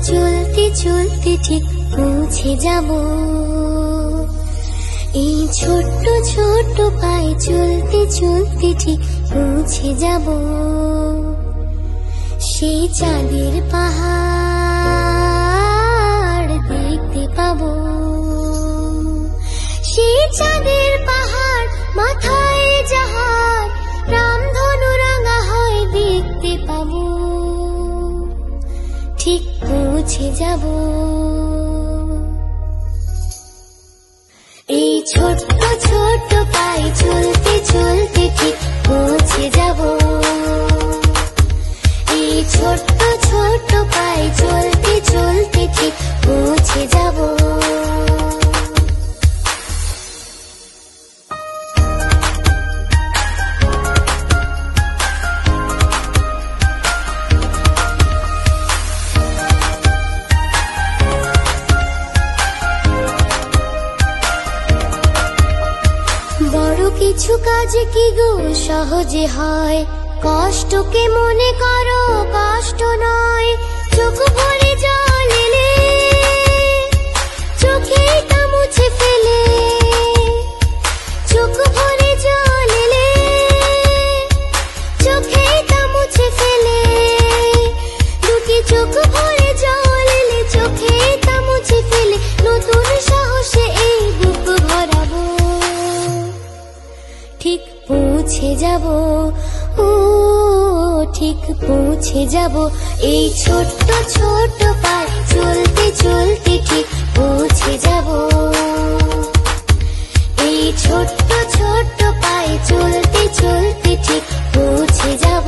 চলতে চলতে ঠিক পৌঁছে যাব। এই ছোট্ট ছোট্ট পায়ে চলতে চলতে ঠিক পৌঁছে যাব। সেই চাঁদের পাহাড় দেখতে পাবো। সেই চাঁদের পাহাড় মাথায় যাহার রামধনু রাঙা হয় দেখতে পাবো। ঠিক পৌঁছে যাব। এই ছোট্ট ছোট্ট পায়ে চলতে চলতে ঠিক পৌঁছে যাব। এই ছোট্ট ছোট্ট পায়ে চলতে চলতে ঠিক পৌঁছে যাব। বড় কিছু কাজ কি গো সহজে হয়, কষ্টকে মনে করো কষ্ট নয়। চোখ ভরে জল এলে চোখে তা মুছে ফেলে। চোখ ভরে জল এলে চোখে তা মুছে ফেলে। দুটি চোখ ভরে জল এলে চোখে তা মুছে ফেলে। নতুন সাহসে এই বুক ভরাবো। ঠিক পৌঁছে যাব, ও ঠিক পৌঁছে যাব। এই ছোট্ট ছোট্ট পায়ে চলতে চলতে ঠিক পৌঁছে যাব। এই ছোট্ট ছোট্ট পায়ে চলতে চলতে ঠিক পৌঁছে যাব।